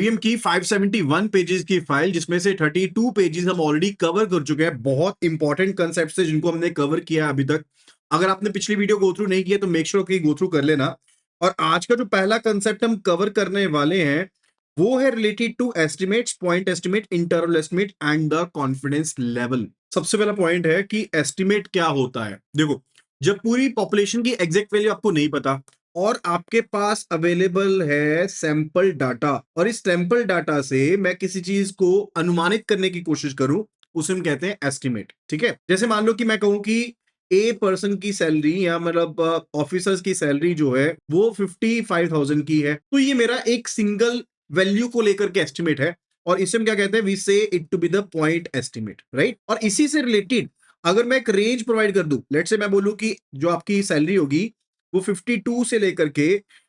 PM की 571 pages की file, जिसमें से 32 पेजेस हम ऑलरेडी कवर कर चुके हैं। बहुत इंपॉर्टेंट कंसेप्ट है जिनको हमने कवर किया अभी तक। अगर आपने पिछली वीडियो गो थ्रू नहीं किया तो मेक श्योर कि गो थ्रू कर लेना। और आज का जो पहला कंसेप्ट हम कवर करने वाले हैं वो है related to estimates, point estimate, interval estimate and the confidence level. सबसे पहला पॉइंट है कि एस्टिमेट क्या होता है। देखो, जब पूरी पॉपुलेशन की एग्जैक्ट वैल्यू आपको नहीं पता और आपके पास अवेलेबल है सैंपल डाटा, और इस सैंपल डाटा से मैं किसी चीज को अनुमानित करने की कोशिश करूं, उसे हम कहते हैं एस्टिमेट। ठीक है, जैसे मान लो कि मैं कहूं कि ए पर्सन की सैलरी या मतलब ऑफिसर्स की सैलरी जो है वो 55,000 की है, तो ये मेरा एक सिंगल वैल्यू को लेकर के एस्टिमेट है, और इसे हम क्या कहते हैं, we say it to be the point estimate, right. और इसी से रिलेटेड अगर मैं एक रेंज प्रोवाइड कर दूं, लेट से मैं बोलूं कि जो आपकी सैलरी होगी वो 52 से लेकर के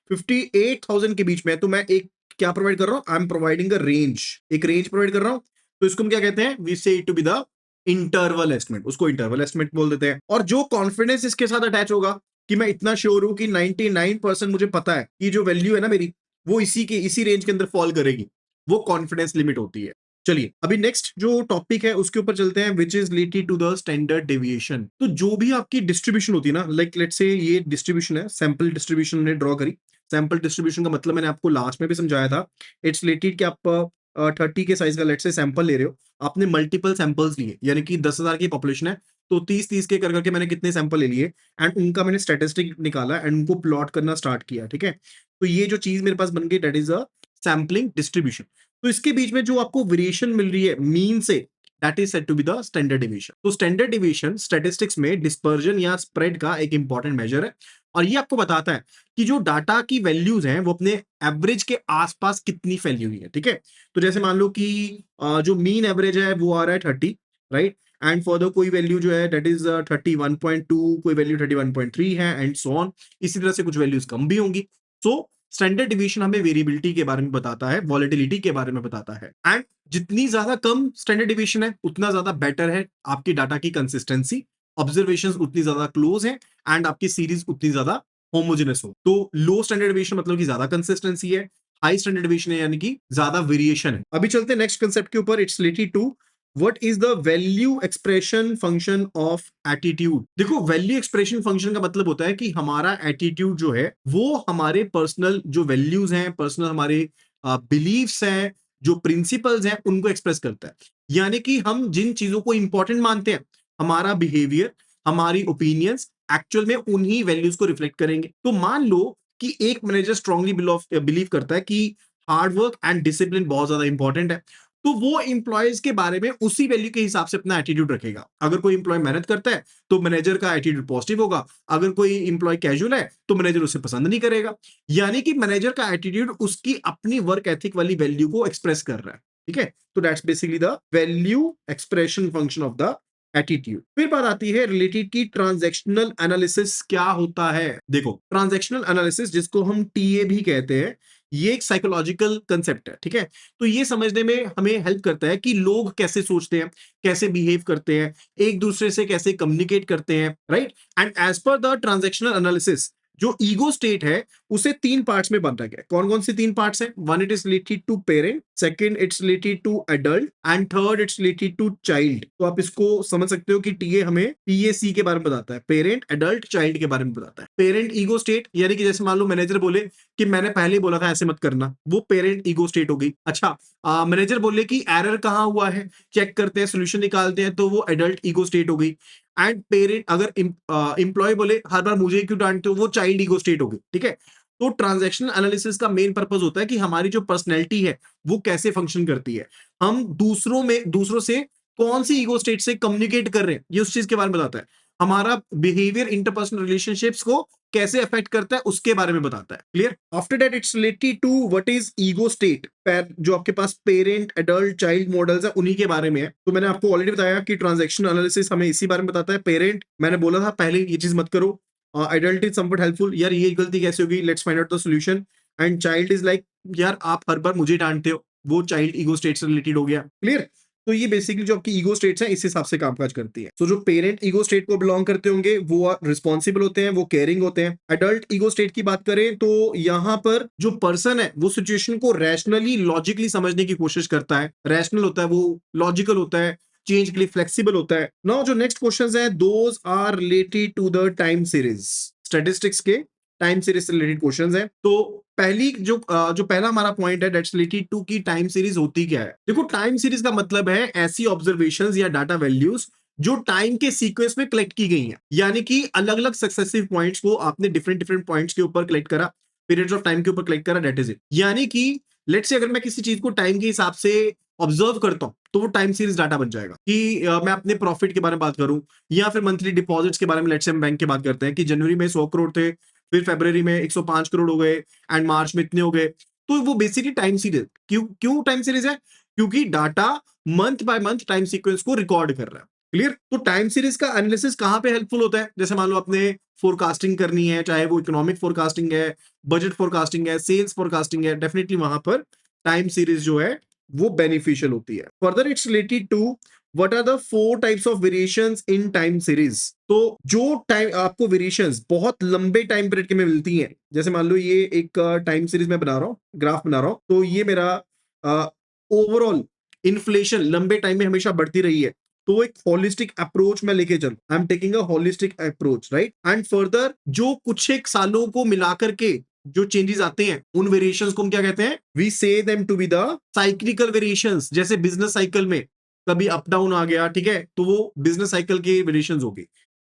58,000 के बीच में है, तो मैं एक क्या प्रोवाइड कर रहा हूं, I am providing a range, एक रेंज प्रोवाइड कर रहा हूं। तो इसको हम क्या कहते हैं, we say it to be the interval estimate, उसको इंटरवल एस्टिमेट बोल देते हैं। और जो कॉन्फिडेंस इसके साथ अटैच होगा कि मैं इतना श्योर हूं कि 99% मुझे पता है कि जो वैल्यू है ना मेरी, वो इसी रेंज के अंदर फॉल करेगी, वो कॉन्फिडेंस लिमिट होती है। चलिए अभी नेक्स्ट जो टॉपिक है उसके ऊपर चलते हैं, which is related to the standard deviation. तो जो भी आपकी डिस्ट्रीब्यूशन होती है ना, लाइक लेट्स से ये डिस्ट्रीब्यूशन है, सैंपल डिस्ट्रीब्यूशन ने ड्रॉ करी। सैंपल डिस्ट्रीब्यूशन का मतलब मैंने आपको लास्ट में भी समझाया था। इट्स रिलेटेड कि आप 30 के साइज का लेट्स से सैंपल ले रहे हो, आपने मल्टीपल सैंपल्स लिए, यानी कि 10,000 की पॉपुलेशन है, तो 30-30 के कर करके मैंने कितने सैंपल ले लिए एंड उनका मैंने स्टैटिस्टिक निकाला एंड उनको प्लॉट करना स्टार्ट किया। ठीक है, तो ये जो चीज मेरे पास बन गई that is a sampling distribution. तो इसके बीच में जो आपको वेरिएशन मिल रही है मीन से, that is said to be the standard division. तो स्टैंडर्ड डिवीजन स्टैटिस्टिक्स में डिस्पर्जन या स्प्रेड का एक इंपॉर्टेंट मेजर है, और ये आपको बताता है कि जो डाटा की वैल्यूज हैं वो अपने एवरेज के आसपास कितनी फैली हुई है। ठीक है, तो जैसे मान लो कि जो मीन एवरेज है वो आ रहा है 30, राइट, एंड फॉर द कोई वैल्यू जो है दैट इज 31.2, कोई वैल्यू 31.3 है एंड सो ऑन। इसी तरह से कुछ वैल्यूज कम भी होंगी। सो स्टैंडर्ड डिवीजन हमें वेरिएबिलिटी के बारे में बताता है, वॉलेटिलिटी के बारे में बताता है, एंड जितनी ज्यादा कम स्टैंडर्ड डिवीजन है उतना ज्यादा बेटर है आपकी डाटा की कंसिस्टेंसी, ऑब्जर्वेशंस उतनी ज्यादा क्लोज है एंड आपकी सीरीज उतनी ज्यादा होमोजेनस हो। तो लो स्टैंडर्ड डिवीजन मतलब कि ज्यादा कंसिस्टेंसी है, हाई स्टैंडर्ड डिवीजन है यानी कि ज्यादा वेरिएशन है। अभी चलते हैं नेक्स्ट कंसेप्ट के ऊपर, it's related to what is the value expression function of attitude. देखो, वैल्यू एक्सप्रेशन फंक्शन का मतलब होता है कि हमारा एटीट्यूड जो है वो हमारे पर्सनल जो वैल्यूज हैं, पर्सनल हमारे बिलीव्स हैं, जो प्रिंसिपल्स हैं, उनको एक्सप्रेस करता है। यानी कि हम जिन चीजों को इंपॉर्टेंट मानते हैं, हमारा बिहेवियर, हमारी ओपिनियंस एक्चुअल में उन्हीं वैल्यूज को रिफ्लेक्ट करेंगे। तो मान लो कि एक मैनेजर स्ट्रांगली बिलीव करता है कि हार्ड वर्क एंड डिसिप्लिन बहुत ज्यादा इंपॉर्टेंट है, तो वो इंप्लॉयज के बारे में उसी वैल्यू के हिसाब से अपना एटीट्यूड रखेगा। अगर कोई इंप्लॉय मेहनत करता है तो मैनेजर का एटीट्यूड पॉजिटिव होगा, अगर कोई इंप्लॉय कैजुअल है तो मैनेजर उसे पसंद नहीं करेगा। यानी कि मैनेजर का एटीट्यूड उसकी अपनी वर्क एथिक वाली वैल्यू को एक्सप्रेस कर रहा है। ठीक है, तो that's basically the value expression function of the attitude. फिर बात आती है रिलेटेड की ट्रांजैक्शनल एनालिसिस क्या होता है। देखो, ट्रांजैक्शनल एनालिसिस जिसको हम टीए भी कहते हैं, ये एक साइकोलॉजिकल कंसेप्ट है। ठीक है, तो ये समझने में हमें हेल्प करता है कि लोग कैसे सोचते हैं, कैसे बिहेव करते हैं, एक दूसरे से कैसे कम्युनिकेट करते हैं, right. And as per the transactional analysis, जो ईगो स्टेट है उसे 3 पार्ट्स में बांटा गया। कौन कौन सी 3 पार्ट्स हैं? One, it is related to parent, second it's related to adult and third it's related to child. तो आप इसको समझ सकते हो कि टीए हमें पीएसी के बारे में बताता है, पेरेंट, एडल्ट, चाइल्ड के बारे में बताता है। पेरेंट ईगो स्टेट, यानी कि जैसे मान लो मैनेजर बोले कि मैंने पहले ही बोला था ऐसे मत करना, वो पेरेंट ईगो स्टेट हो गई। अच्छा, मैनेजर बोले कि एरर कहां हुआ है, चेक करते हैं, सोल्यूशन निकालते हैं, तो वो एडल्ट ईगो स्टेट हो गई। एंड पेरेंट, अगर इंप्लॉय बोले हर बार मुझे क्यों डांटते हो, वो चाइल्ड ईगो स्टेट हो गई। ठीक है, तो ट्रांजैक्शनल एनालिसिस का मेन पर्पस होता है कि हमारी जो पर्सनैलिटी है वो कैसे फंक्शन करती है, हम दूसरों से कौन सी ईगो स्टेट से कम्युनिकेट कर रहे हैं, ये उस चीज के बारे में बताता है। हमारा बिहेवियर इंटरपर्सनल रिलेशनशिप्स को कैसे अफेक्ट करता है उसके बारे में बताता है। Clear? After that it's related to what is ego state. जो आपके पास पेरेंट, एडल्ट, चाइल्ड मॉडल्स है उन्हीं के बारे में है। तो मैंने आपको ऑलरेडी बताया कि ट्रांजैक्शनल एनालिसिस हमें इसी बारे में बताता है। पेरेंट मैंने बोला था पहले ये चीज मत करो, एडल्ट इज समवट हेल्पफुल, यार ये गलती कैसे होगी, let's find out the solution. And child is like, यार आप हर बार मुझे डांटते हो, वो चाइल्ड ईगो स्टेट से रिलेटेड हो गया। क्लियर? तो ये बेसिकली जो आपकी ईगो स्टेट्स हैं इस हिसाब से कामकाज करती है। तो जो पेरेंट ईगो स्टेट को बिलोंग करते होंगे वो रिस्पॉन्सिबल होते हैं, वो केयरिंग होते हैं। एडल्ट ईगो स्टेट की बात करें तो यहाँ पर जो पर्सन है वो सिचुएशन को रैशनली लॉजिकली समझने की कोशिश करता है, रैशनल होता है, वो लॉजिकल होता है, चेंज के लिए फ्लेक्सिबल होता है। नाउ जो नेक्स्ट क्वेश्चंस है those are related to the time series, statistics के टाइम सीरीज से रिलेटेड क्वेश्चंस हैं। तो पहली जो पहला हमारा पॉइंट है दैट्स रिलेटेड टू की टाइम सीरीज होती क्या है। देखो टाइम सीरीज का मतलब है ऐसी ऑब्जर्वेशंस या डाटा वैल्यूज जो टाइम के सीक्वेंस में कलेक्ट की गई हैं, यानी कि अलग अलग सक्सेसिव पॉइंट्स को आपने डिफरेंट डिफरेंट पॉइंट्स के ऊपर कलेक्ट करा, पीरियड्स ऑफ टाइम के ऊपर कलेक्ट करा, दैट इज इट। यानी कि लेट्स से अगर मैं किसी चीज को टाइम के हिसाब से ऑब्जर्व करता हूं तो वो टाइम सीरीज डाटा बन जाएगा। कि मैं अपने प्रॉफिट के बारे में बात करूं या फिर मंथली डिपॉजिट्स के बारे में, लेट्स से हम बैंक की बात करते हैं कि जनवरी में 100 करोड़ थे, फिर फरवरी में 105 करोड़ हो गए एंड मार्च में इतने हो गए। तो वो बेसिकली टाइम सीरीज, क्यों क्यों टाइम सीरीज है, क्योंकि data month by month time sequence को रिकॉर्ड कर रहा है। क्लियर। तो टाइम सीरीज का एनालिसिस कहां पे हेल्पफुल होता है, जैसे मान लो आपने फोरकास्टिंग करनी है, चाहे वो इकोनॉमिक फोरकास्टिंग है, बजट फोरकास्टिंग है, सेल्स फोरकास्टिंग है, डेफिनेटली वहां पर टाइम सीरीज जो है वो बेनिफिशियल होती है। Further it's related to what are the 4 types of variations in time series. तो जो टाइम आपको वेरिएशंस बहुत लंबे टाइम पीरियड के में मिलती हैं, जैसे मान लो ये एक टाइम सीरीज में बना रहा हूं, ग्राफ बना रहा हूं, तो ये मेरा ओवरऑल इन्फ्लेशन लंबे टाइम में हमेशा बढ़ती रही है, तो एक होलिस्टिक अप्रोच में लेके चल, I am taking a holistic approach, right. And further जो कुछ एक सालों को मिलाकर के जो चेंजेस आते हैं उन वेरिएशंस को हम क्या कहते हैं, we say them to be the cyclical variations. जैसे बिजनेस साइकिल में कभी अप डाउन आ गया, ठीक है, तो वो बिजनेस साइकिल की वेरिएशंस होगी।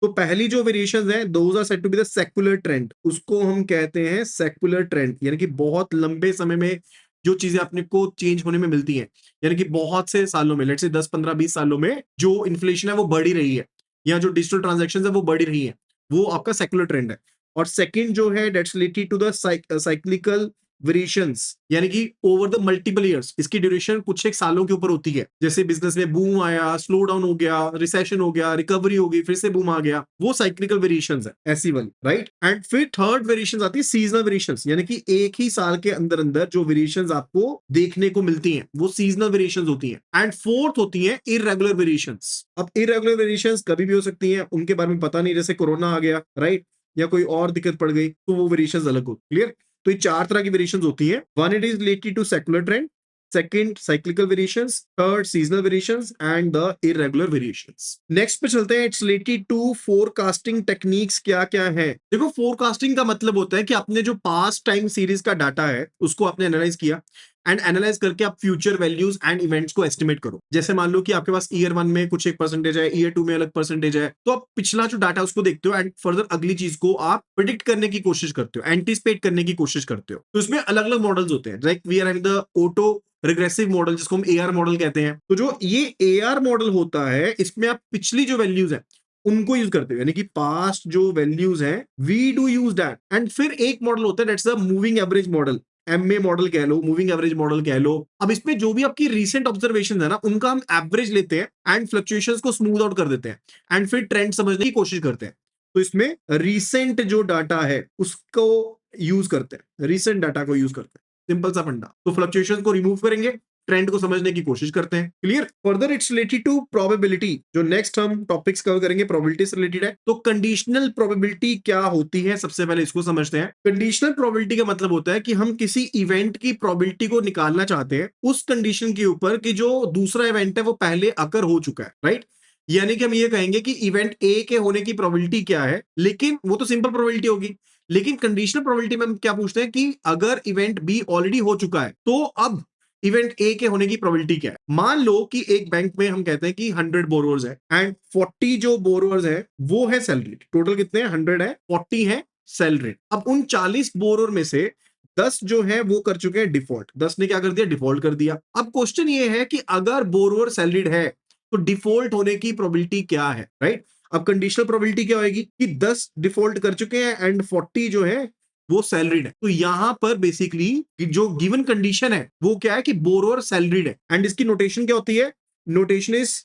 तो पहली जो वेरिएशंस है those are said to be the secular trend, उसको हम कहते हैं सेक्युलर ट्रेंड, यानी कि बहुत लंबे समय में जो चीजें अपने को चेंज होने में मिलती हैं, यानी कि बहुत से सालों में, लेट्स से 10 15 20 सालों में जो इन्फ्लेशन है वो बढ़ ही रही है, या जो डिजिटल ट्रांजैक्शंस है वो बढ़ ही रही है, वो आपका सेक्युलर ट्रेंड है। और सेकंड जो है that's related to the cyclical variations, यानी कि ओवर द मल्टीपल इयर्स, इसकी ड्यूरेशन कुछ एक सालों के ऊपर होती है। जैसे बिजनेस में बूम आया, स्लो डाउन हो गया, रिसेशन हो गया, रिकवरी हो गई, फिर से बूम आ गया, वो साइक्लिकल वेरिएशंस है, ऐसी वाली, राइट। एंड फिर थर्ड वेरिएशंस आती है सीजनल वेरिएशंस, यानी कि एक ही साल के अंदर अंदर जो वेरिएशंस आपको देखने को मिलती हैं वो सीजनल वेरिएशंस होती हैं। एंड फोर्थ होती है इररेगुलर वेरिएशंस। अब इररेगुलर वेरिएशंस कभी भी हो सकती हैं, उनके बारे में पता नहीं, जैसे कोरोना आ गया, राइट, या कोई और दिक्कत पड़ गई, तो वो वेरिएशंस अलग हो। क्लियर। तो ये 4 तरह की वेरिएशंस होती है। One it is related to secular trend, second cyclical variations, third seasonal variations and the irregular variations. Next पे चलते हैं, it's related to forecasting techniques क्या क्या है। देखो फोरकास्टिंग का मतलब होता है कि आपने जो पास्ट टाइम सीरीज का डाटा है उसको आपने एनालाइज किया एंड एनालाइज करके आप फ्यूचर वैल्यूज एंड इवेंट्स को एस्टिमेट करो। जैसे मान लो कि आपके पास ईयर 1 में कुछ एक परसेंटेज है, ईयर 2 में अलग परसेंटेज है, तो आप पिछला जो डाटा उसको देखते हो एंड फर्दर अगली चीज को आप प्रिडिक्ट करने की कोशिश करते हो, एंटिसिपेट करने की कोशिश करते हो। तो इसमें अलग अलग मॉडल्स होते हैं, like we are having the auto regressive model, जिसको हम एआर मॉडल कहते हैं। तो जो ये एआर मॉडल होता है इसमें आप पिछली जो वैल्यूज है उनको यूज करते हो, यानी कि पास्ट जो वैल्यूज है we do use that. And फिर एक मॉडल होता है that's the moving average model, MA model कह लो, मूविंग एवरेज मॉडल कह लो। अब इसमें जो भी आपकी रीसेंट ऑब्जर्वेशन है ना उनका हम एवरेज लेते हैं एंड फ्लक्चुएशंस को स्मूथ आउट कर देते हैं एंड फिर ट्रेंड समझने की कोशिश करते हैं। तो इसमें रीसेंट जो डाटा है उसको यूज करते हैं, रीसेंट डाटा को यूज करते हैं, सिंपल सा फंडा। तो फ्लक्चुएशंस को रिमूव करेंगे, ट्रेंड को समझने की कोशिश करते हैं। Clear. Further it's related to probability, जो नेक्स्ट हम टॉपिक्स कवर करेंगे प्रोबेबिलिटी से रिलेटेड है। तो कंडीशनल प्रोबेबिलिटी क्या होती है, सबसे पहले इसको समझते हैं। कंडीशनल प्रोबेबिलिटी का मतलब होता है कि हम किसी इवेंट की प्रोबेबिलिटी को निकालना चाहते हैं उस कंडीशन के ऊपर कि जो दूसरा इवेंट है वो पहले अकर हो चुका है, राइट। यानी कि हम ये कहेंगे कि इवेंट ए के होने की प्रोबेबिलिटी क्या है, लेकिन वो तो सिंपल प्रोबेबिलिटी होगी। लेकिन कंडीशनल प्रोबेबिलिटी में हम क्या पूछते हैं कि अगर इवेंट बी ऑलरेडी हो चुका है तो अब इवेंट ए के होने की प्रोबेबिलिटी क्या है। मान लो कि एक बैंक में हम कहते हैं कि 100 बोरोवर्स है एंड 40 जो बोरोवर्स है वो है सैलरीड। टोटल कितने हैं, 100 है, 40 है सैलरीड। अब उन 40 बोरोवर में से 10 जो है वो कर चुके हैं डिफॉल्ट, 10 ने क्या कर दिया, डिफॉल्ट कर दिया। अब क्वेश्चन ये है कि अगर बोरोवर सैलरीड है तो डिफॉल्ट होने की प्रोबेबिलिटी क्या है, राइट। अब कंडीशनल प्रोबेबिलिटी क्या होगी कि 10 डिफॉल्ट कर चुके हैं एंड 40 जो है वो सैलरीड है। तो यहां पर बेसिकली जो गिवन कंडीशन है वो क्या है कि बोरोवर सैलरीड है एंड इसकी नोटेशन क्या होती है, notation is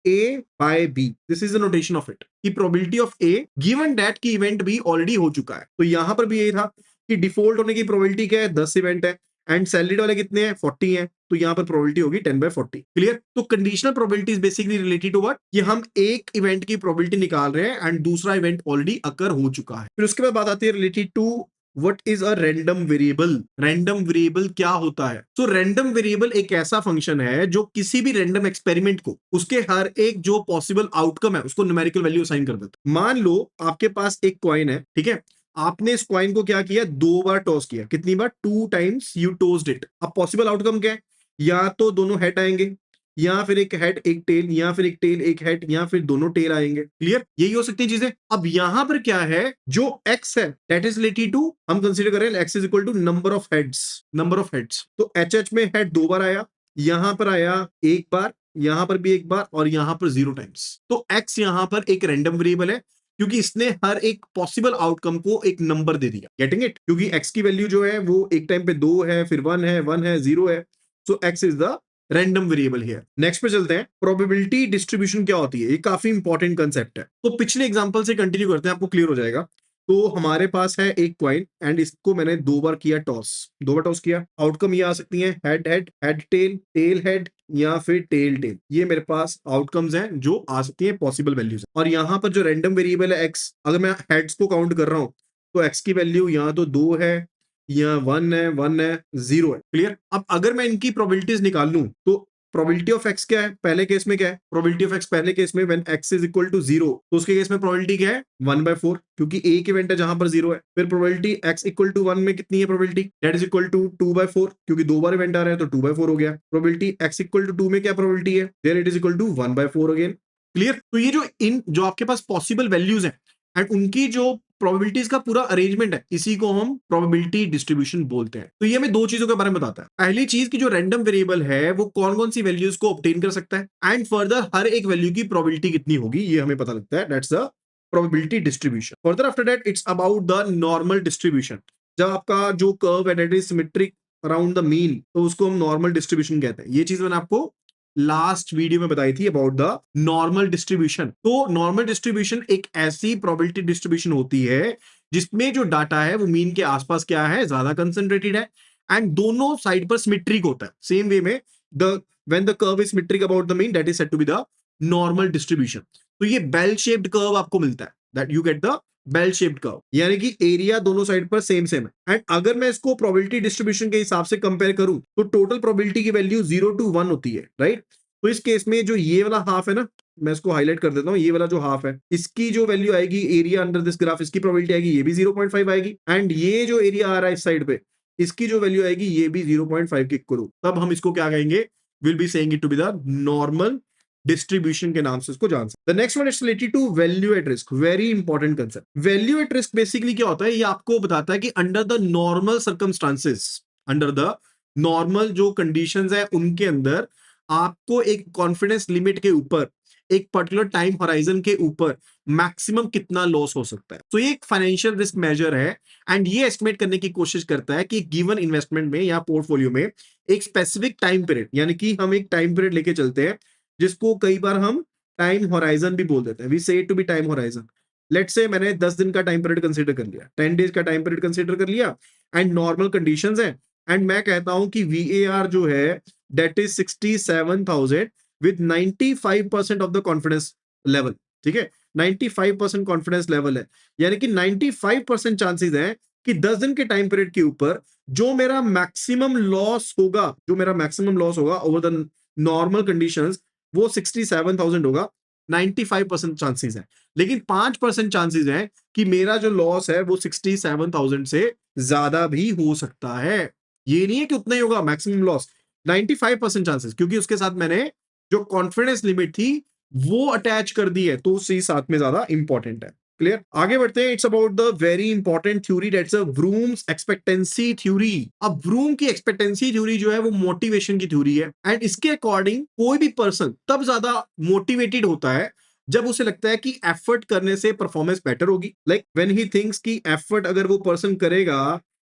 A by B, this is the notation of it, की probability of A given that की इवेंट बी ऑलरेडी हो चुका है। तो यहां पर भी यही था कि डिफॉल्ट होने की प्रोबेबिलिटी क्या है, 10 इवेंट है एंड सैलरीड वाले कितने हैं, 40 हैं। तो यहाँ पर प्रोबेबिलिटी होगी 10/40। क्लियर? तो conditional probability is basically related to what, कि हम एक इवेंट की प्रोबेबिलिटी निकाल रहे हैं एंड दूसरा इवेंट ऑलरेडी अकर हो चुका है। फिर उसके बाद बात आती है related to what is a random variable. Random variable क्या होता है? तो रैंडम वेरिएबल एक ऐसा फंक्शन है जो किसी भी रैंडम एक्सपेरिमेंट को उसके हर एक जो पॉसिबल आउटकम है उसको न्यूमेरिकल वैल्यू असाइन कर देता है। मान लो आपके पास एक कॉइन है, ठीक है, आपने इस कॉइन को क्या किया, 2 बार टॉस किया। कितनी बार? 2 टाइम्स यू टॉस्ड इट। अब पॉसिबल आउटकम क्या है? या तो दोनों हेड आएंगे, या फिर एक हेड एक टेल, या फिर एक टेल एक हेड, या फिर दोनों टेल आएंगे। क्लियर? यही हो सकती है चीजें। अब यहां पर क्या है, जो x है दैट इज रिलेटेड टू, हम कंसीडर करें x is equal to number of heads. Number of heads, तो एच में हेड 2 बार आया, यहां पर आया 1 बार, यहां पर भी 1 बार, और यहां पर 0 टाइम्स। तो x यहां पर एक रैंडम वेरिएबल है क्योंकि इसने हर एक पॉसिबल आउटकम को एक नंबर दे दिया। Getting it? क्योंकि x की वैल्यू जो है वो एक टाइम पे 2 है, फिर 1 है, 1 है, 0 है। सो x is the random variable here. Next पे चलते हैं, प्रोबेबिलिटी डिस्ट्रीब्यूशन क्या होती है। ये काफी इंपॉर्टेंट कंसेप्ट है। तो पिछले एग्जांपल से कंटिन्यू करते हैं, आपको क्लियर हो जाएगा। तो हमारे पास है एक क्वाइन एंड इसको मैंने 2 बार किया टॉस, 2 बार टॉस किया। आउटकम ये आ सकती है head head, head tail, tail head, या फिर टेल टेल। ये मेरे पास आउटकम्स हैं जो आ सकती है, पॉसिबल वैल्यूज। और यहाँ पर जो रैंडम वेरिएबल है x, अगर मैं हेड्स को काउंट कर रहा हूँ तो x की वैल्यू यहाँ तो 2 है, या 1 है, 1 है, 0 है। क्लियर? अब अगर मैं इनकी प्रोबेबिलिटीज निकाल लूं तो प्रोबेबिलिटी ऑफ x क्या है पहले केस में? क्या है प्रोबेबिलिटी ऑफ x पहले केस में? When x is equal to 0, तो उसके केस में प्रोबेबिलिटी क्या है? 1/4, क्योंकि एक इवेंट है जहां पर 0 है। फिर प्रोबेबिलिटी x इक्वल टू 1 में कितनी है probability? That is equal to 2/4, क्योंकि 2 बार इवेंट आ रहा है तो 2/4 हो गया। प्रोबेबिलिटी x इक्वल टू 2 में क्या प्रोबेबिलिटी है? There it is equal to 1/4 again. Clear? तो ये जो आपके पास पॉसिबल वैल्यूज हैं एंड उनकी जो प्रोबेबिलिटीज का पूरा अरेंजमेंट है, इसी को हम प्रोबेबिलिटी डिस्ट्रीब्यूशन बोलते हैं। तो ये हमें दो चीजों के बारे में बताता है। पहली चीज की जो रैंडम वेरिएबल है वो कौन कौन सी वैल्यूज को ऑब्टेन कर सकता है एंड फर्दर हर एक वैल्यू की प्रोबेबिलिटी कितनी होगी, ये हमें पता लगता है। That's the probability distribution. Further after that it's about the normal distribution. जब आपका जो कर्व है that is symmetric around the mean, तो उसको हम नॉर्मल डिस्ट्रीब्यूशन कहते हैं। ये चीज मैंने आपको लास्ट वीडियो में बताई थी अबाउट द नॉर्मल डिस्ट्रीब्यूशन। तो नॉर्मल डिस्ट्रीब्यूशन एक ऐसी प्रोबेबिलिटी डिस्ट्रीब्यूशन होती है जिसमें जो डाटा है वो मीन के आसपास क्या है, ज्यादा कंसंट्रेटेड है एंड दोनों साइड पर सिमेट्रिक होता है। सेम वे में the when the curve is symmetric about the mean that is said to be the normal distribution. तो ये बेल शेप्ड कर्व आपको मिलता है, that you get the bell shaped curve, यानी कि एरिया दोनों साइड पर सेम सेम है। एंड अगर मैं इसको प्रोबेबिलिटी डिस्ट्रीब्यूशन के हिसाब से कंपेयर करूं तो टोटल प्रोबेबिलिटी की वैल्यू 0 to 1 होती है, राइट? तो इस केस में जो ये वाला हाफ है ना, मैं इसको हाईलाइट कर देता हूं, ये वाला जो हाफ है इसकी जो वैल्यू आएगी एरिया अंडर दिस ग्राफ, इसकी प्रोबेबिलिटी आएगी ये भी 0.5 आएगी। एंड ये जो एरिया आ रहा है इस साइड पे, इसकी जो वैल्यू आएगी ये भी 0.5 के इक्वल हो। तब हम इसको क्या कहेंगे? Will be saying it to be the normal distribution के नाम से इसको जान सकते। The next one is related to value at risk. Very important concept. Value at risk basically क्या होता है? ये आपको बताता है कि under the normal circumstances, under the normal जो कंडीशंस है उनके अंदर आपको एक कॉन्फिडेंस लिमिट के ऊपर, एक पर्टिकुलर टाइम होराइजन के ऊपर मैक्सिमम कितना लॉस हो सकता है। तो ये एक फाइनेंशियल रिस्क मेजर है एंड ये एस्टिमेट करने की कोशिश करता है कि गिवन इन्वेस्टमेंट में या पोर्टफोलियो में एक स्पेसिफिक टाइम पीरियड, यानी कि हम एक टाइम पीरियड लेके चलते हैं जिसको कई बार हम टाइम होराइजन भी बोल देते हैं। We say it to be time horizon. Let's say मैंने 10 दिन का टाइम पीरियड कंसीडर कर लिया, 10 डेज का टाइम पीरियड कंसीडर कर लिया एंड नॉर्मल कंडीशंस है एंड मैं कहता हूं कि VAR जो है that is 67,000 with 95% of the confidence level. ठीक है, 95% कॉन्फिडेंस लेवल है, यानी कि 95% चांसेस है कि 10 दिन के टाइम पीरियड के ऊपर जो मेरा मैक्सिमम लॉस होगा, जो मेरा मैक्सिमम लॉस होगा ओवर द नॉर्मल कंडीशंस, वो 67,000 होगा। 95% चांसेस है, लेकिन 5% चांसेस है कि मेरा जो लॉस है वो 67,000 से ज्यादा भी हो सकता है। ये नहीं है कि उतना ही होगा मैक्सिमम लॉस, 95% चांसेस, क्योंकि उसके साथ मैंने जो कॉन्फिडेंस लिमिट थी वो अटैच कर दी है, तो उसी साथ में ज्यादा इंपॉर्टेंट है। क्लियर? आगे बढ़ते हैं। It's about the very important theory that's a Vroom's expectancy theory. अब व्रूम की एक्सपेक्टेंसी थ्योरी जो है वो मोटिवेशन की थ्योरी है एंड इसके अकॉर्डिंग कोई भी पर्सन तब ज्यादा मोटिवेटेड होता है जब उसे लगता है कि एफर्ट करने से परफॉर्मेंस बेटर होगी। लाइक व्हेन ही थिंक्स कि एफर्ट अगर वो पर्सन करेगा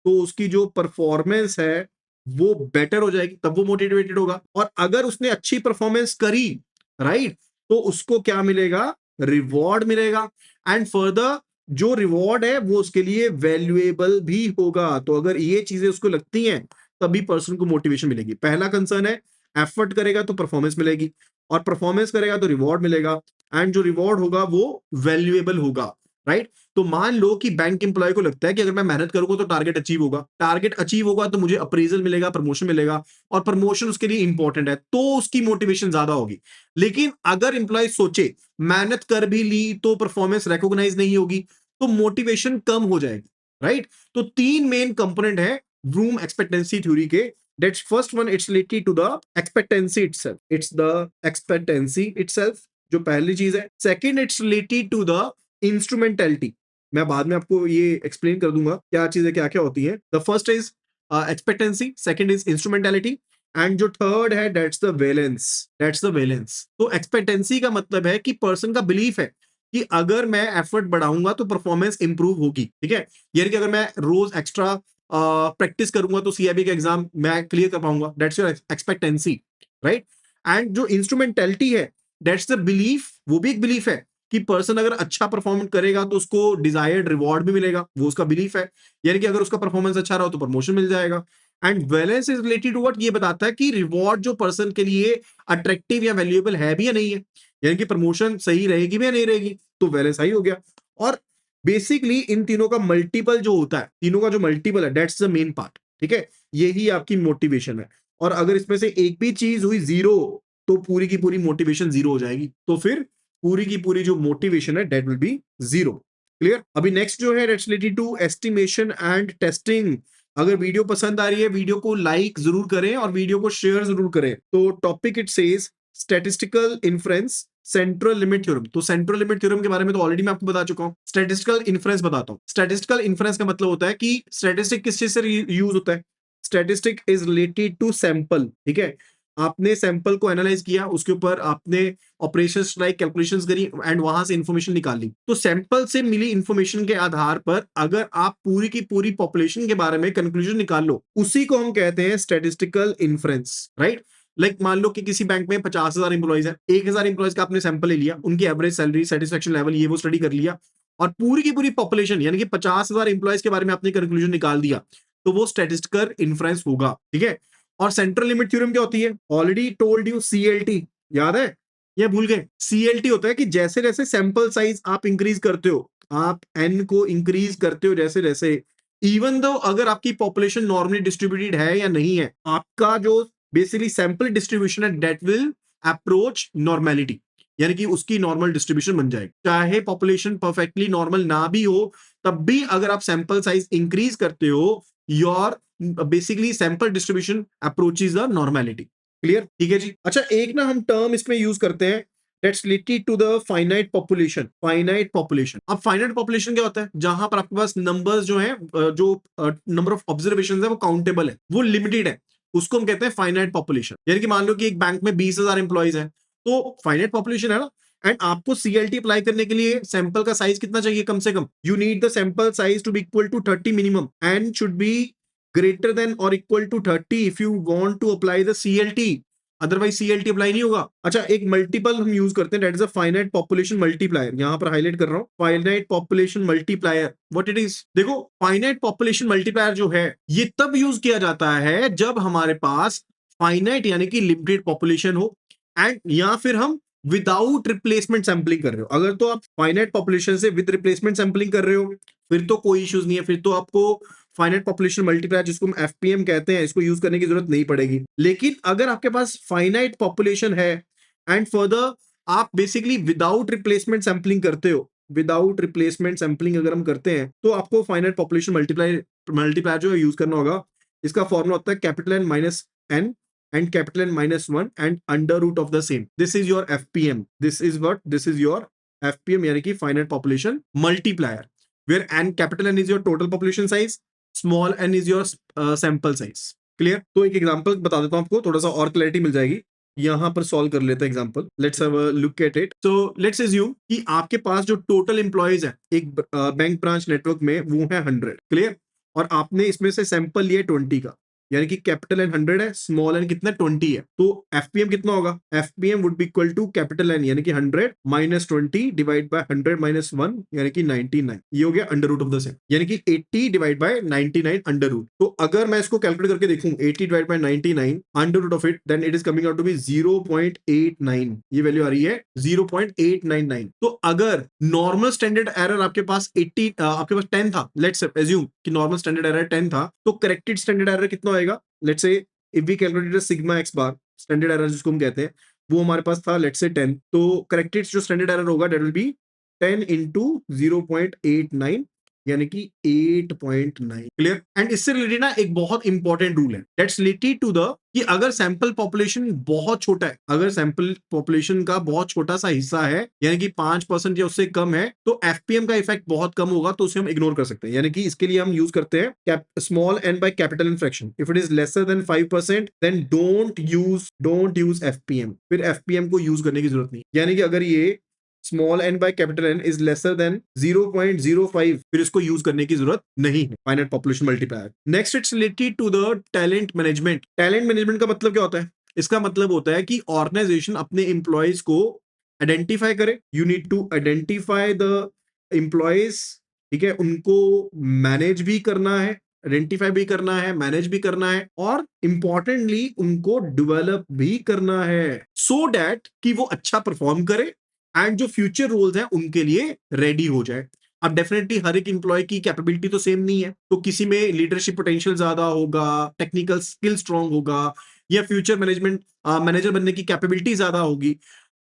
तो उसकी जो परफॉर्मेंस है वो बेटर हो जाएगी, तब वो मोटिवेटेड होगा। और अगर उसने अच्छी परफॉर्मेंस करी, राइट, तो उसको क्या मिलेगा? रिवॉर्ड मिलेगा एंड फर्दर जो रिवॉर्ड है वो उसके लिए वैल्यूएबल भी होगा। तो अगर ये चीजें उसको लगती हैं तभी पर्सन को मोटिवेशन मिलेगी। पहला कंसर्न है एफर्ट करेगा तो परफॉर्मेंस मिलेगी, और परफॉर्मेंस करेगा तो रिवॉर्ड मिलेगा, एंड जो रिवॉर्ड होगा वो वैल्यूएबल होगा, राइट। तो मान लो कि बैंक एम्प्लॉय को लगता है कि अगर मैं मेहनत करूंगा तो टारगेट अचीव होगा, टारगेट अचीव होगा तो मुझे अप्रेजल मिलेगा, प्रमोशन मिलेगा, और प्रमोशन उसके लिए इंपॉर्टेंट है, तो उसकी मोटिवेशन ज्यादा होगी। लेकिन अगर एम्प्लॉय सोचे मेहनत कर भी ली तो परफॉर्मेंस रिकॉग्नाइज नहीं होगी, तो मोटिवेशन कम हो जाएगी, राइट। तो तीन मेन कंपोनेंट है ब्लूम एक्सपेक्टेंसी थ्योरी के। That's first one, it's related to the expectancy itself. It's the expectancy itself, जो पहली चीज है। Second, it's related to the instrumentality. मैं बाद में आपको ये एक्सप्लेन कर दूंगा क्या चीजें क्या क्या होती है। The first is expectancy, second is instrumentality, and जो थर्ड है that's the valence, that's the valence. तो एक्सपेक्टेंसी का मतलब है कि पर्सन का बिलीफ है कि अगर मैं एफर्ट बढ़ाऊंगा तो परफॉर्मेंस इंप्रूव होगी, ठीक है। यानी कि अगर मैं रोज एक्स्ट्रा प्रैक्टिस करूंगा तो सीआईबी का एग्जाम मैं क्लियर कर पाऊंगा, that's your expectancy, right. And जो इंस्ट्रूमेंटैलिटी है दैट्स द बिलीफ, वो भी एक बिलीफ है कि पर्सन अगर अच्छा परफॉर्म करेगा तो उसको डिजायर्ड रिवॉर्ड भी मिलेगा, वो उसका बिलीफ है। यानी कि अगर उसका परफॉर्मेंस अच्छा रहा तो प्रमोशन मिल जाएगा। And valence is related to what, ये बताता है कि रिवॉर्ड जो पर्सन के लिए अट्रैक्टिव या वैल्यूएबल है भी या नहीं है, यानी कि प्रमोशन सही रहेगी भी या नहीं रहेगी, तो वैलेंस हाई हो गया। और बेसिकली इन तीनों का मल्टीपल जो होता है, तीनों का जो मल्टीपल है दैट्स द मेन पार्ट, ठीक है। यही आपकी मोटिवेशन है। और अगर इसमें से एक भी चीज हुई जीरो तो पूरी की पूरी मोटिवेशन जीरो हो जाएगी, तो फिर पूरी की पूरी जो मोटिवेशन है that will be zero. Clear. अभी नेक्स्ट जो है that's related to estimation and testing. अगर वीडियो पसंद आ रही है वीडियो को लाइक जरूर करें और वीडियो को शेयर जरूर करें। तो topic it says statistical inference central limit theorem. तो सेंट्रल लिमिट थ्योरम के बारे में तो ऑलरेडी मैं आपको बता चुका हूं। स्टैटिस्टिकल इन्फ्रेंस बताता हूं। स्टैटिस्टिकल इन्फ्रेंस का मतलब होता है कि स्टैटिस्टिक किस चीज से यूज होता है। Statistic is related to sample, ठीक है। आपने सैंपल को एनालाइज किया, उसके ऊपर आपने ऑपरेशंस लाइक कैलकुलेशंस करी एंड वहां से इंफॉर्मेशन निकाली। तो सैंपल से मिली इंफॉर्मेशन के आधार पर अगर आप पूरी की पूरी पॉपुलेशन के बारे में कंक्लूजन निकाल लो, उसी को हम कहते हैं स्टैटिस्टिकल इन्फ्रेंस, राइट। लाइक मान लो कि किसी बैंक में 50,000 इंप्लॉइज है, 1,000 इंप्लॉइज का आपने सैंपल ले लिया, उनकी एवरेज सैलरी, सेटिस्फेक्शन लेवल, ये वो स्टडी कर लिया, और पूरी की पूरी पॉपुलेशन यानी कि 50,000 इंप्लॉइज के बारे में आपने कंक्लूजन निकाल दिया, तो वो स्टैटिस्टिकल इन्फ्रेंस होगा, ठीक है। और सेंट्रल लिमिट थ्योरम क्या होती है, ऑलरेडी टोल्ड यू, सीएलटी, याद है या भूल गए। सीएलटी होता है कि जैसे जैसे सैंपल साइज आप इंक्रीज करते हो, आप एन को इंक्रीज करते हो जैसे जैसे, इवन दो अगर आपकी पॉपुलेशन नॉर्मली डिस्ट्रीब्यूटेड है या नहीं है, आपका जो बेसिकली सैंपल डिस्ट्रीब्यूशन है दैट विल अप्रोच नॉर्मेलिटी, यानी कि उसकी नॉर्मल डिस्ट्रीब्यूशन बन जाएगी। चाहे पॉपुलेशन परफेक्टली नॉर्मल ना भी हो, तब भी अगर आप सैंपल साइज इंक्रीज करते हो, your basically sample distribution approaches the normality. Clear, ठीक है जी। अच्छा, एक ना हम टर्म इसमें यूज करते हैं that's related to the finite population. Finite population, अब फाइनाइट पॉपुलेशन क्या होता है, जहां पर आपके पास नंबर्स जो है, जो नंबर ऑफ ऑब्जर्वेशन है वो काउंटेबल है, वो लिमिटेड है, उसको हम कहते हैं फाइनाइट पॉपुलेशन। यानी कि मान लो कि एक बैंक में 20,000 इंप्लॉइज है, तो फाइनाइट पॉपुलेशन है ना, एंड आपको सीएलटी अप्लाई करने के लिए सैंपल का साइज कितना चाहिए, कम से कम you need the sample size to be equal to 30 minimum and should be greater than और equal to 30 if you want to apply the CLT, otherwise CLT apply नहीं होगा। अच्छा, एक मल्टीपल हम यूज करते हैं that is a finite population multiplier, यहां पर हाईलाइट कर रहा हूं, finite population multiplier, what it is. देखो, फाइनाइट पॉपुलेशन मल्टीप्लायर जो है ये तब यूज किया जाता है जब हमारे पास फाइनाइट यानी कि लिमिटेड पॉपुलेशन हो, एंड या फिर हम विदाउट रिप्लेसमेंट सैंपलिंग कर रहे हो। अगर तो आप फाइनाइट पॉपुलेशन से विद रिप्लेसमेंट सैंपलिंग कर रहे हो, फिर तो कोई इश्यूज नहीं है, फिर तो आपको फाइनाइट पॉपुलेशन मल्टीप्लायर, जिसको हम एफपीएम कहते हैं, इसको यूज करने की जरूरत नहीं पड़ेगी। लेकिन अगर आपके पास फाइनाइट पॉपुलेशन है एंड फर्दर आप बेसिकली विदाउट रिप्लेसमेंट सैंपलिंग करते हो, विदाउट रिप्लेसमेंट सैंपलिंग अगर हम करते हैं, तो आपको फाइनाइट पॉपुलेशन मल्टीप्लायर जो है यूज करना होगा। इसका फॉर्मूला होता है capital N minus N and capital N minus 1 and under root of the same. This is your FPM. This is what? This is your FPM, यानी कि finite population multiplier, where n capital N is your total population size, small n is your sample size. Clear? तो एक example बता देता हूं आपको, थोड़ा सा और क्लैरिटी मिल जाएगी। यहां पर सॉल्व कर लेते हैं example. Let's have a look at it. So let's assume कि आपके पास जो टोटल एम्प्लॉइज है एक बैंक ब्रांच नेटवर्क में वो है 100। क्लियर? और आपने इसमें से सैंपल लिया 20 का। यानी कि कैपिटल एन 100 है, स्मॉल एन कितना 20 है, तो एफपीएम कितना होगा, FPM would be equal to capital N यानी कि 100 माइनस 20 डिवाइड बाय 100 माइनस 1 यानी कि 99, ये हो गया under root of the same, यानी कि 80 डिवाइड बाय 99 अंडर रूट। तो अगर मैं इसको कैलकुलेट करके देखूं 80 divide by 99 under root of it, then it is coming out to be 0.89, ये वैल्यू आ रही है 0.899। तो अगर नॉर्मल स्टैंडर्ड एरर आपके पास 80 आपके पास 10 था, लेट्स एज्यूम कि नॉर्मल स्टैंडर्ड एरर 10 था, तो करेक्टेड स्टैंडर्ड एरर कितना होएगा, let's say if we calculated sigma X bar, standard error जिसको हम कहते हैं, वो हमारे पास था लेट्स से 10, तो करेक्टेड जो स्टैंडर्ड एरर होगा दैट विल बी 10 इंटू 0.89 यानी कि 8.9। क्लियर। एंड इससे रिलेटेड ना एक बहुत इंपॉर्टेंट रूल है दैट्स रिलेटेड टू द कि अगर सैंपल पॉपुलेशन बहुत छोटा है, अगर सैंपल पॉपुलेशन का बहुत छोटा सा हिस्सा है यानी कि 5% या उससे कम है, तो एफपीएम का इफेक्ट बहुत कम होगा, तो उसे हम इग्नोर कर सकते हैं। यानी कि इसके लिए हम यूज करते हैं small N by capital N fraction. If it is lesser than 5% then don't use FPM, फिर एफपीएम को यूज करने की जरूरत नहीं। यानी कि अगर ये small N by capital N is lesser than 0.05, फिर इसको यूज करने की जरूरत नहीं है finite population multiplier. Next it's related to the talent management. Talent management का मतलब क्या होता है, इसका मतलब होता है कि ऑर्गेनाइजेशन अपने एम्प्लॉयज को आइडेंटिफाई करे, you need to identify the employees, ठीक है, उनको मैनेज भी करना है, आइडेंटिफाई भी करना है, मैनेज भी करना है, और इंपॉर्टेंटली उनको डेवलप भी करना है सो दैट कि वो अच्छा परफॉर्म करे एंड जो फ्यूचर रोल्स हैं उनके लिए रेडी हो जाए। अब डेफिनेटली हर एक इंप्लॉय की कैपेबिलिटी तो सेम नहीं है, तो किसी में लीडरशिप पोटेंशियल ज्यादा होगा, टेक्निकल स्किल स्ट्रांग होगा, या फ्यूचर मैनेजमेंट मैनेजर बनने की कैपेबिलिटी ज्यादा होगी।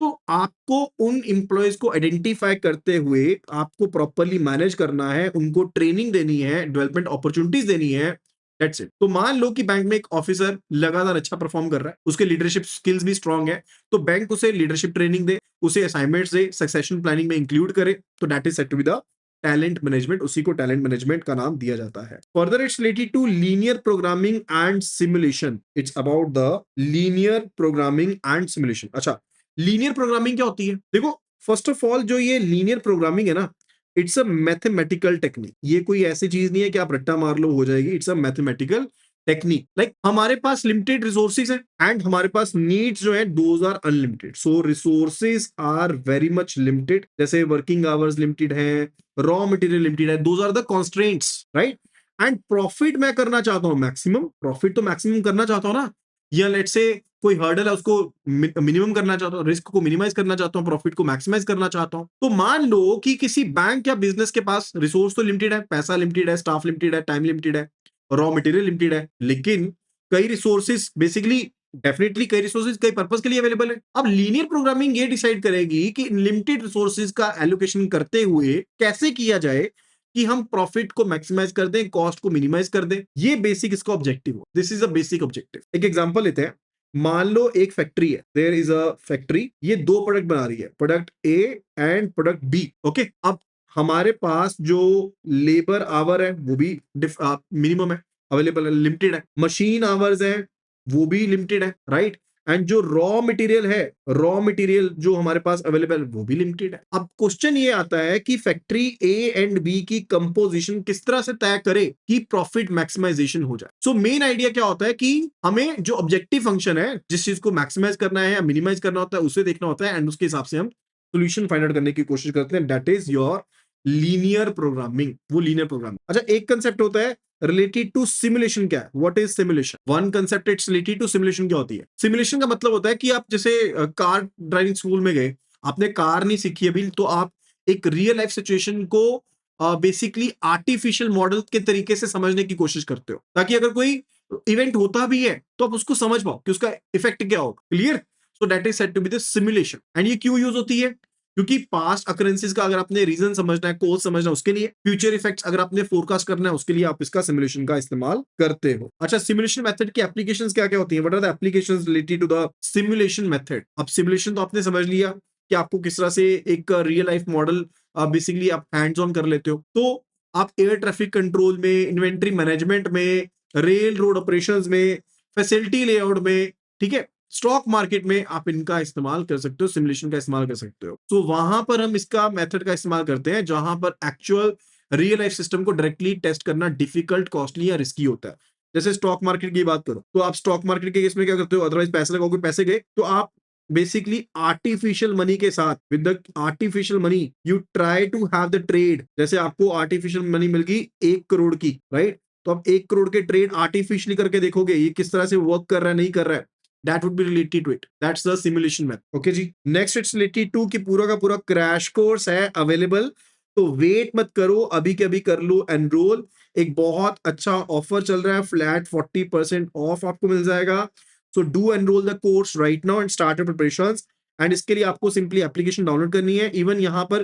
तो आपको उन इंप्लॉयज को आइडेंटिफाई करते हुए आपको प्रॉपरली मैनेज करना है, उनको ट्रेनिंग देनी है, डेवलपमेंट अपॉर्चुनिटीज देनी है, दैट्स इट। तो मान लो कि बैंक में एक ऑफिसर लगातार अच्छा परफॉर्म कर रहा है, उसके लीडरशिप स्किल्स भी स्ट्रांग है, तो बैंक उसे लीडरशिप ट्रेनिंग दे, उसे असाइनमेंट्स दे, सक्सेशन प्लानिंग में इंक्लूड करे, तो that is said to be the talent management, उसी को टैलेंट मैनेजमेंट का नाम दिया जाता है। Further it's related to linear programming and simulation, it's about the linear programming and simulation. अच्छा, लीनियर प्रोग्रामिंग क्या होती है, देखो फर्स्ट ऑफ ऑल जो ये लीनियर प्रोग्रामिंग है ना, इट्स अ मैथमेटिकल टेक्निक, ये कोई ऐसी चीज नहीं है कि आप रट्टा मार लो हो जाएगी, it's a mathematical technique. Like हमारे पास लिमिटेड रिसोर्सेज हैं एंड हमारे पास नीड्स जो है those are unlimited, so resources are very much limited, जैसे वर्किंग आवर्स लिमिटेड है, रॉ मटेरियल लिमिटेड है, those are the constraints, right. And profit मैं करना चाहता हूं मैक्सिमम, प्रॉफिट तो मैक्सिमम करना चाहता हूं ना, या लेट्स से कोई हर्डल है उसको मिनिमम करना चाहता हूं, रिस्क को मिनिमाइज करना चाहता हूं, प्रॉफिट को मैक्सिमाइज करना चाहता हूं। तो मान लो कि किसी बैंक या बिजनेस के पास रिसोर्स तो लिमिटेड है, पैसा लिमिटेड है, स्टाफ लिमिटेड है, टाइम लिमिटेड है, रॉ मटेरियल लिमिटेड है, लेकिन कई रिसोर्सेज बेसिकली डेफिनेटली कई रिसोर्सेज कई पर्पस के लिए अवेलेबल है। अब लीनियर प्रोग्रामिंग ये डिसाइड करेगी कि लिमिटेड रिसोर्सेज का एलोकेशन करते हुए कैसे किया जाए कि हम प्रॉफिट को मैक्सिमाइज कर दें, कॉस्ट को मिनिमाइज कर दें, ये बेसिक इसका ऑब्जेक्टिव हो, this is a basic objective. एक एग्जांपल लेते हैं, मान लो एक फैक्ट्री है, देयर इज अ फैक्ट्री, ये दो प्रोडक्ट बना रही है, product A and product B, okay. अब हमारे पास जो लेबर आवर है वो भी मिनिमम है, अवेलेबल है, लिमिटेड है, मशीन आवर्स है वो भी लिमिटेड है, राइट। एंड जो रॉ मटेरियल है, रॉ मटेरियल जो हमारे पास अवेलेबल वो भी लिमिटेड है। अब क्वेश्चन ये आता है कि फैक्ट्री ए एंड बी की कंपोजिशन किस तरह से तय करे कि प्रॉफिट मैक्सिमाइजेशन हो जाए। सो मेन आइडिया क्या होता है कि हमें जो ऑब्जेक्टिव फंक्शन है, जिस चीज को मैक्सिमाइज करना है या मिनिमाइज करना होता है, उसे देखना होता है एंड उसके हिसाब से हम सोल्यूशन फाइंड आउट करने की कोशिश करते हैं, that is your linear programming, वो लीनियर प्रोग्रामिंग। अच्छा, एक कंसेप्ट होता है रिलेटेड टू सिमुलेशन, क्या है, what is simulation, one concept it's related to simulation. क्या होती है सिमुलेशन का मतलब होता है कि आप जैसे कार ड्राइविंग स्कूल में गए, आपने कार नहीं सीखी अभी, तो आप एक रियल लाइफ सिचुएशन को बेसिकली आर्टिफिशियल मॉडल के तरीके से समझने की कोशिश करते हो, ताकि अगर कोई इवेंट होता भी है तो आप उसको समझ पाओ कि उसका इफेक्ट क्या होगा। Clear. So that is said to be the simulation. And ये क्यों यूज होती है, क्योंकि पास्ट अकरेंसेस का अगर आपने रीजन समझना है, कोज समझना है, उसके लिए, फ्यूचर इफेक्ट्स अगर आपने फोरकास्ट करना है उसके लिए आप इसका सिमुलेशन का इस्तेमाल करते हो। अच्छा, सिमुलेशन मेथड की एप्लीकेशंस क्या क्या होती हैं, what are the applications related to the simulation method. अब सिमुलेशन तो आपने समझ लिया कि आपको किस तरह से एक रियल लाइफ मॉडल बेसिकली आप हैंड्स ऑन कर लेते हो। तो आप एयर ट्रैफिक कंट्रोल में, इन्वेंट्री मैनेजमेंट में, रेल रोड ऑपरेशंस में, फैसिलिटी लेआउट में, ठीक है, स्टॉक मार्केट में आप इनका इस्तेमाल कर सकते हो, सिमुलेशन का इस्तेमाल कर सकते हो। तो वहां पर हम इसका मेथड का इस्तेमाल करते हैं जहां पर एक्चुअल रियल लाइफ सिस्टम को डायरेक्टली टेस्ट करना डिफिकल्ट, कॉस्टली या रिस्की होता है। जैसे स्टॉक मार्केट की बात करो, तो आप स्टॉक मार्केट के केस में क्या करते हो, अदरवाइज पैसे लगाओगे, पैसे गए, तो आप बेसिकली आर्टिफिशियल मनी के साथ, with the artificial money you try to have the trade. जैसे आपको आर्टिफिशियल मनी मिल गई 1 करोड़ की, राइट, तो आप 1 करोड़ के ट्रेड आर्टिफिशियली करके देखोगे ये किस तरह से वर्क कर रहा है, नहीं कर रहा है, that would be related to it. That's the simulation method. Okay ji, next it's related to कि पूरा का पूरा क्रैश कोर्स है अवेलेबल, तो वेट मत करो, अभी के अभी कर लो एनरोल। एक बहुत अच्छा ऑफर चल रहा है, फ्लैट 40% ऑफ आपको मिल जाएगा। So do enrol the course right now and start your preparations. And इसके लिए आपको सिंपली एप्लीकेशन डाउनलोड करनी है। इवन यहाँ पर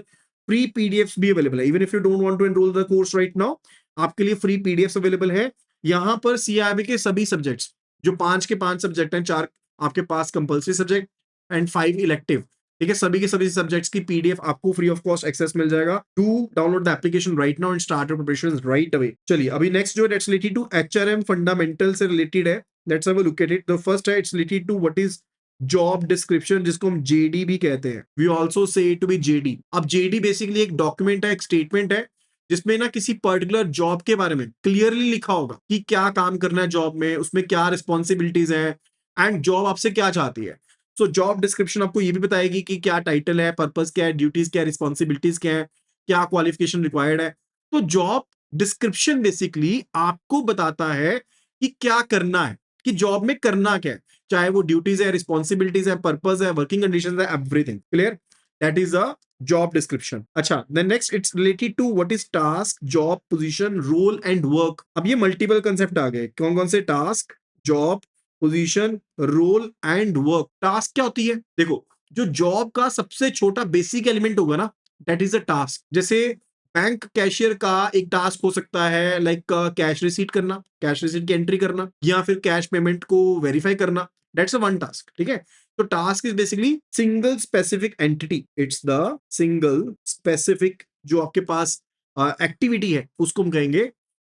फ्री पीडीएफ्स भी अवेलेबल है। Even if you don't want to enroll the course right now, आपके लिए फ्री पीडीएफ्स अवेलेबल है। यहाँ पर सीआईबी के सभी सब्जेक्ट्स, जो 5 के 5 सब्जेक्ट हैं, 4 आपके पास कंपल्सरी सब्जेक्ट एंड 5 इलेक्टिव, ठीक है, सभी के सभी सब्जेक्ट्स की पीडीएफ आपको फ्री ऑफ कॉस्ट एक्सेस मिल जाएगा। Do download the application right now and start your preparations right away. चलिए अभी नेक्स्ट जो that's related to HRM fundamental से रिलेटेड है। Let's have a look at it. The first है it's related to what is job description, जिसको हम JD भी कहते हैं। We also say it to B JD. अब जेडी बेसिकली एक डॉक्यूमेंट है, एक स्टेटमेंट है, जिसमें ना किसी पर्टिकुलर जॉब के बारे में क्लियरली लिखा होगा कि क्या काम करना है जॉब में, उसमें क्या रिस्पॉन्सिबिलिटीज है एंड जॉब आपसे क्या चाहती है। सो जॉब डिस्क्रिप्शन आपको ये भी बताएगी कि क्या टाइटल है, पर्पस क्या है, ड्यूटीज क्या है, रिस्पॉन्सिबिलिटीज क्या है, क्या क्वालिफिकेशन रिक्वायर्ड है। तो जॉब डिस्क्रिप्शन बेसिकली आपको बताता है कि क्या करना है, कि जॉब में करना क्या है, चाहे वो ड्यूटीज है, रिस्पॉन्सिबिलिटीज है, पर्पस है, वर्किंग कंडीशंस है, everything clear. That is a job description. अच्छा, then next it's related to what is task, job, position, role and work. अब ये मल्टीपल कंसेप्ट आ गए। कौन कौन से? Task, job, position, role and work. Task क्या होती है? देखो, जो जॉब का सबसे छोटा बेसिक एलिमेंट होगा ना, दैट इज अ टास्क। जैसे बैंक कैशियर का एक टास्क हो सकता है लाइक कैश रिसीट करना, कैश रिसीट की एंट्री करना, या फिर कैश पेमेंट को वेरीफाई करना। दैट्स अ वन टास्क, ठीक है। तो task is basically single specific entity. It's the single specific जो आपके पास एक्टिविटी है, उसको हम कहेंगे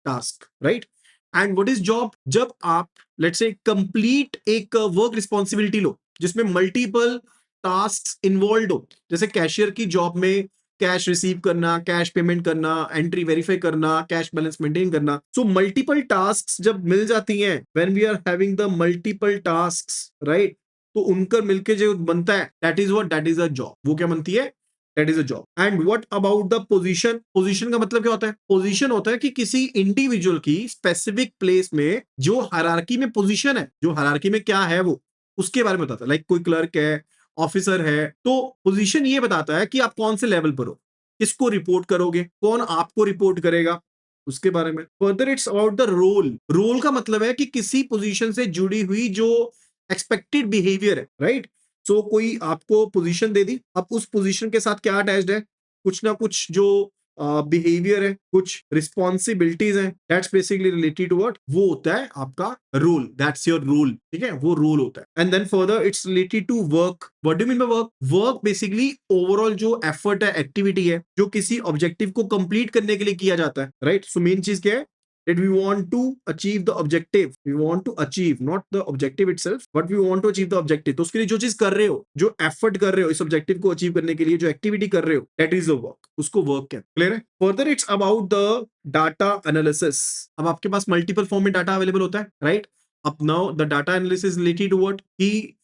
task, right. And what is job? जब आप लेट्स से कंप्लीट एक वर्क रिस्पॉन्सिबिलिटी लो जिसमें मल्टीपल टास्क इन्वॉल्व हो, जैसे कैशियर की जॉब में कैश रिसीव करना, कैश पेमेंट करना, एंट्री वेरीफाई करना, कैश बैलेंस मेंटेन करना। सो मल्टीपल टास्क जब मिल जाती हैं, when we are having the multiple task, right, तो उनका मिलके जो बनता है that is what, that is a job. वो क्या बनती है? That is a job. And what about the position? Position का मतलब क्या होता है? पोजीशन होता है कि किसी इंडिविजुअल की स्पेसिफिक प्लेस में जो हायरार्की में पोजीशन है, जो हायरार्की में क्या है वो, उसके बारे में बताता है। लाइक कोई क्लर्क है, ऑफिसर है, तो पोजीशन ये बताता है कि आप कौन से लेवल पर हो, किसको रिपोर्ट करोगे, कौन आपको रिपोर्ट करेगा, उसके बारे में। Further it's about the role. Role का मतलब है कि किसी पोजीशन से जुड़ी हुई जो एक्सपेक्टेड बिहेवियर है, राइट। सो कोई आपको पोजीशन दे दी, अब उस पोजीशन के साथ क्या अटैच्ड है? कुछ ना कुछ जो बिहेवियर है, कुछ रिस्पॉन्सिबिलिटीज हैं, that's basically related to what, वो होता है आपका रोल। दैट्स योर रोल, ठीक है, वो रोल होता है। And then further it's related to work. What do mean by work? Work basically overall जो एफर्ट है, एक्टिविटी है, जो किसी ऑब्जेक्टिव को कंप्लीट करने के लिए किया जाता है, राइट। सो मेन चीज क्या है? that we want to achieve the objective, we want to achieve not the objective itself but we want to achieve the objective। तो उसके लिए जो चीज कर रहे हो, जो एफर्ट कर रहे हो इस ऑब्जेक्टिव को अचीव करने के लिए, जो एक्टिविटी कर रहे हो, दैट इज द वर्क, उसको वर्क कहते हैं। क्लियर है? Further it's about the data analysis. अब आपके पास मल्टीपल फॉर्म में डाटा अवेलेबल होता है, राइट। अब now the data analysis related to what, कि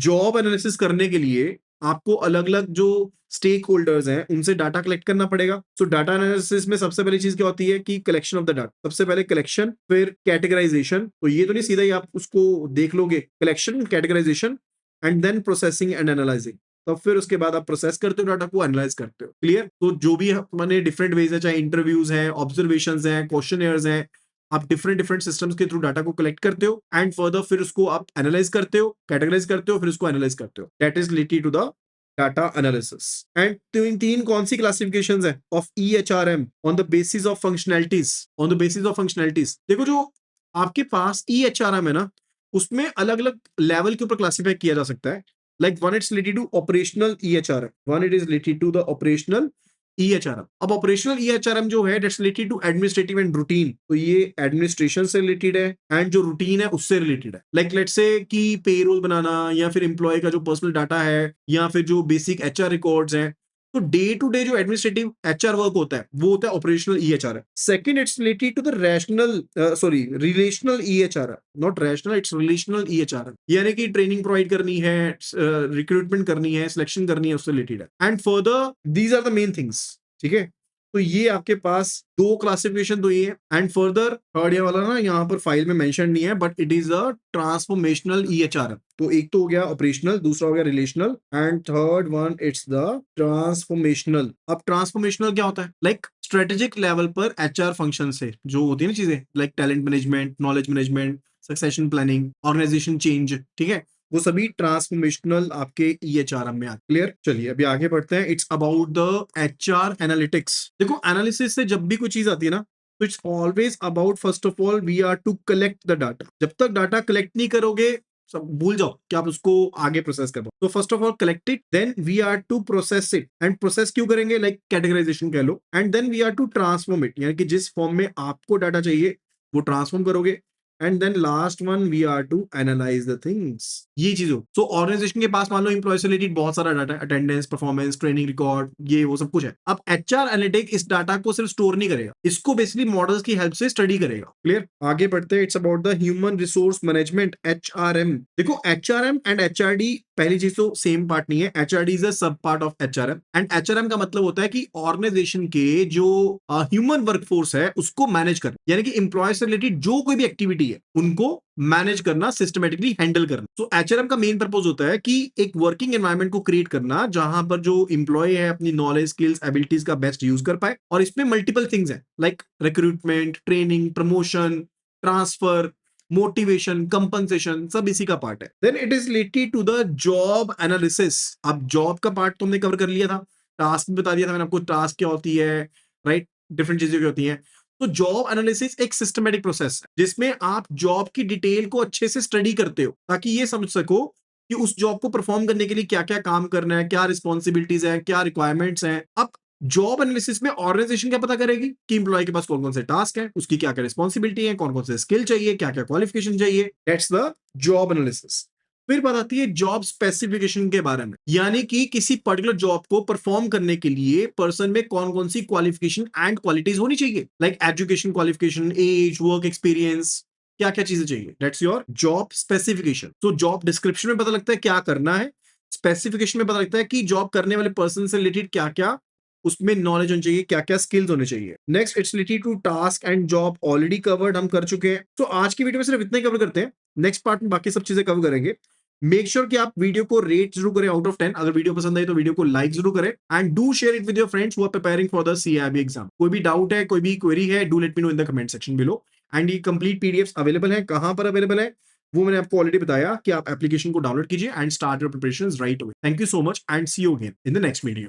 जॉब एनालिसिस करने के लिए आपको अलग अलग जो स्टेक होल्डर्स हैं उनसे डाटा कलेक्ट करना पड़ेगा। सो डाटा एनालिसिस में सबसे पहली चीज क्या होती है कि कलेक्शन ऑफ द डाटा। सबसे पहले कलेक्शन, फिर कैटेगराइजेशन। तो ये तो नहीं सीधा ही आप उसको देख लोगे, collection, categorisation and then processing and analysing. तब फिर उसके बाद आप प्रोसेस करते हो डाटा को, एनालाइज करते हो। क्लियर? तो जो भी मैंने डिफरेंट वेज है, चाहे इंटरव्यूज हैं, ऑब्जर्वेशंस हैं, क्वेश्चनियर्स हैं, आप डिफरेंट डिफरेंट सिस्टम्स के थ्रू डाटा को कलेक्ट करते हो एंड फर्दर फिर उसको आप एनालाइज करते हो, कैटेगराइज करते हो, फिर उसको एनालाइज करते हो। That is related to the data analysis. And तीन कौन सी क्लासिफिकेशंस है of EHRM? On the basis of functionalities. On the basis of functionalities, देखो जो आपके पास ईएचआरएम है ना, उसमें अलग अलग लेवल के ऊपर क्लासिफाई किया जा सकता है। Like one it's related to operational EHRM, one it is related to the operational EHRM. अब ऑपरेशनल ईएचआरएम जो है that's related to administrative and routine. तो ये एडमिनिस्ट्रेशन से रिलेटेड है एंड जो रूटीन है उससे रिलेटेड है। लाइक लेट्स से कि पेरोल बनाना, या फिर एम्प्लॉय का जो पर्सनल डाटा है, या फिर जो बेसिक एचआर रिकॉर्ड्स हैं, तो डे टू डे जो एडमिनिस्ट्रेटिव एचआर वर्क होता है वो होता है operational EHR. Second, it's related to the rational sorry relational EHR, not rational, it's relational EHR, यानी कि ट्रेनिंग प्रोवाइड करनी है, रिक्रूटमेंट करनी है, सिलेक्शन करनी है, उससे रिलेटेड है। And further these are the main things, ठीक है। तो ये आपके पास दो क्लासिफिकेशन तो ये है। एंड फर्दर थर्ड ये वाला ना यहाँ पर फाइल में मेंशन नहीं है, but it is a transformational EHR. तो एक तो हो गया ऑपरेशनल, दूसरा हो गया relational, and third one it's the transformational. अब ट्रांसफॉर्मेशनल क्या होता है? लाइक स्ट्रेटेजिक लेवल पर एचआर फंक्शन से जो होती है ना चीजें, like talent management, knowledge management, succession planning, organisation change, ठीक है, वो सभी ट्रांसफॉर्मेशनल आपके ईएचआरएम में आते। क्लियर? चलिए अभी आगे बढ़ते हैं। It's about the HR analytics. देखो एनालिसिस से जब भी कोई चीज आती है ना, तो it's always about first of all we are to collect the data. जब तक डाटा कलेक्ट नहीं करोगे, सब भूल जाओ कि आप उसको आगे प्रोसेस कर पाओ। तो first of all collect it, then we are to process it. And process क्यों करेंगे? लाइक कैटेगराइजेशन कह लो। And then we are to transform it, यानी कि जिस फॉर्म में आपको डाटा चाहिए वो ट्रांसफॉर्म करोगे। And then last one we are to analyse the things. ये चीज हो। सो ऑर्गेनाइजेशन के पास मान लो एम्प्लॉय से रिलेटेड बहुत सारा data, attendance, performance, training record, ये वो सब कुछ है। अब एचआर एनालिटिक इस डाटा को सिर्फ स्टोर नहीं करेगा, इसको बेसिकली मॉडल्स की हेल्प से स्टडी करेगा। क्लियर? आगे बढ़ते हैं। It's about the human resource management, HRM. देखो एचआरएम एंड एचआरडी पहली चीज तो सेम पार्ट नहीं है। एचआरडी इज अ सब part of HRM. And HRM का मतलब होता है कि ऑर्गेनाइजेशन के जो ह्यूमन वर्कफोर्स है उसको मैनेज करना, यानी कि एम्प्लॉय से रिलेटेड जो कोई भी एक्टिविटी है उनको मैनेज करना, सिस्टमेटिकली हैंडल करना। तो एचआरएम का मेन पर्पस होता है कि एक वर्किंग एनवायरनमेंट को क्रिएट करना जहां पर जो एम्प्लॉय है अपनी नॉलेज, स्किल्स, एबिलिटीज का बेस्ट यूज कर पाए। और इसमें मल्टीपल थिंग्स हैं, like recruitment, training, promotion, transfer, motivation, compensation, सब इसी का पार्ट है। Then it is related to the job analysis. अब जॉब का पार्ट तुमने कवर कर लिया था, टास्क भी बता दिया था मैंने आपको, टास्क क्या होती है, राइट, डिफरेंट चीजें क्या होती हैं। तो जॉब एनालिसिस एक सिस्टमेटिक प्रोसेस है जिसमें आप जॉब की डिटेल को अच्छे से स्टडी करते हो ताकि ये समझ सको कि उस जॉब को परफॉर्म करने के लिए क्या क्या काम करना है, क्या रिस्पॉन्सिबिलिटीज है, क्या रिक्वायरमेंट्स हैं। अब जॉब एनालिसिस में ऑर्गेनाइजेशन क्या पता करेगी कि एम्प्लॉय के पास कौन कौन से टास्क है, उसकी क्या क्या रिस्पॉन्सिबिलिटी है, कौन कौन से स्किल चाहिए, क्या क्या क्वालिफिकेशन चाहिए। That's the job analysis. फिर बात आती है जॉब स्पेसिफिकेशन के बारे में, यानी कि किसी पर्टिकुलर जॉब को परफॉर्म करने के लिए पर्सन में कौन कौन सी क्वालिफिकेशन एंड क्वालिटीज होनी चाहिए, like education qualification, age, work experience, क्या क्या चीजें चाहिए। That's your job specification. तो जॉब डिस्क्रिप्शन में पता लगता है क्या करना है, स्पेसिफिकेशन में पता लगता है कि जॉब करने वाले पर्सन से रिलेटेड क्या क्या उसमें नॉलेज होनी चाहिए, क्या क्या स्किल्स होने चाहिए। Next it's related to task and job, already covered, हम कर चुके हैं। तो आज की वीडियो में सिर्फ इतना ही कवर करते हैं, नेक्स्ट पार्ट में बाकी सब चीजें कवर करेंगे। मेक श्योर कि आप वीडियो को रेट जरूर करें आउट ऑफ 10। अगर वीडियो पसंद आई तो वीडियो को लाइक जरूर करें and do share it with your friends who are preparing for the CIB exam. कोई भी डाउट है, कोई भी क्वेरी है, do let me know in the comment section below. And ये कंप्लीट पीडीएफ्स अवेलेबल है, कहां पर अवेलेबल है वो मैंने आपको ऑलरेडी बताया कि आप एप्लीकेशन को डाउनलोड कीजिए and start your preparations right away. Thank you so much and see you again in the next video.